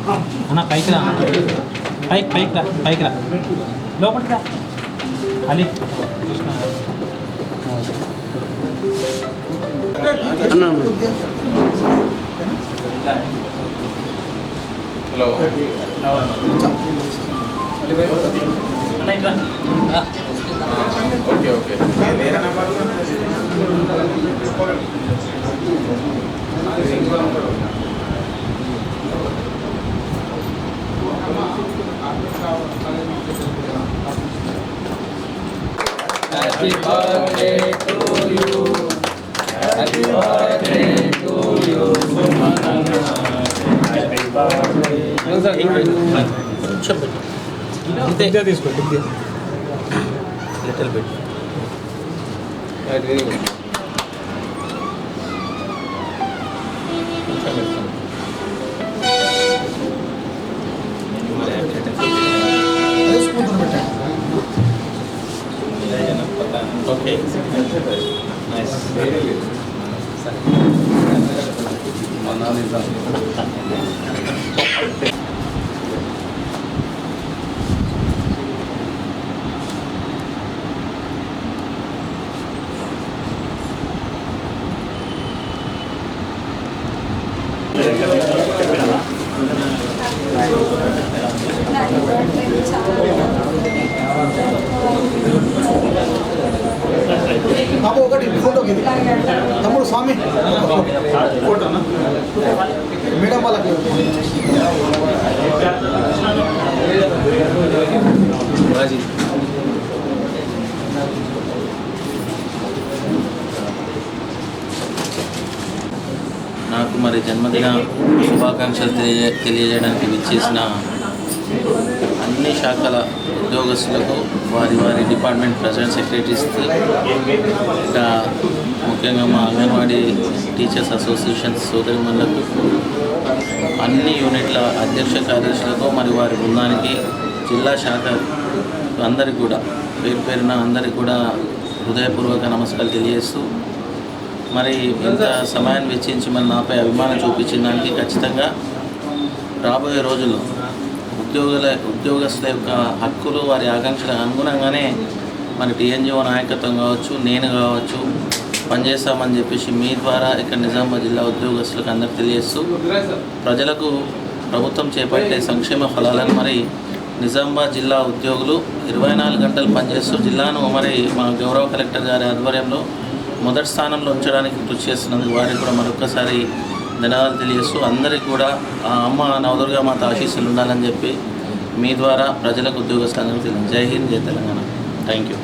అన్న పైకి రా, పైకి రా లోపలికి రా అలీ హలో ఓకే ఓకే వేరే number Happy birthday to you. Happy birthday to you. Happy birthday. ఇంతే తీసుకో లిటిల్ బిట్ Okay. Nice. బాబు ఒకటి ఫోటోకి తమ్ముడు స్వామి ఫోటోనా మేడం వాళ్ళకి నాకు మరి జన్మదిన శుభాకాంక్షలు తెలియజేయడానికి విచ్చేసిన అన్ని శాఖల ఉద్యోగస్తులకు వారి వారి డిపార్ట్మెంట్ ప్రెసిడెంట్ సెక్రటరీస్కి ఇంకా ముఖ్యంగా మా అంగన్వాడీ టీచర్స్ అసోసియేషన్స్ సోదరిమణులకు అన్ని యూనిట్ల అధ్యక్ష కార్యదర్శులకు మరి వారి బృందానికి జిల్లా శాఖ అందరికీ కూడా పేరు పేరున అందరికీ కూడా హృదయపూర్వక నమస్కారాలు తెలియజేస్తూ మరి ఇంత సమయాన్ని వెచ్చించి మరి నాపై అభిమానం చూపించిన దానికి ఖచ్చితంగా రాబోయే రోజుల్లో ఉద్యోగస్తుల యొక్క హక్కులు వారి ఆకాంక్షలకు అనుగుణంగానే మన టీఎన్జిఓ నాయకత్వం కావచ్చు నేను కావచ్చు పనిచేస్తామని చెప్పేసి మీ ద్వారా ఇక్కడ నిజామాబాద్ జిల్లా ఉద్యోగస్తులకు అందరికీ తెలియజేస్తూ ప్రజలకు ప్రభుత్వం చేపట్టే సంక్షేమ ఫలాలను మరి నిజామాబాద్ జిల్లా ఉద్యోగులు 24 గంటలు పనిచేస్తూ జిల్లాను మరి మా గౌరవ కలెక్టర్ గారి ఆధ్వర్యంలో మొదటి స్థానంలో ఉంచడానికి కృషి చేస్తున్నందుకు వారికి కూడా మరొకసారి ధన్యవాదాలు తెలియజేస్తూ అందరికీ కూడా ఆ అమ్మ నవదుర్గా మాత ఆశీస్సులు ఉండాలని చెప్పి మీ ద్వారా ప్రజలకు ఉద్యోగస్తులందరికీ తెలియదు. జై హింద్, జై తెలంగాణ. Thank you.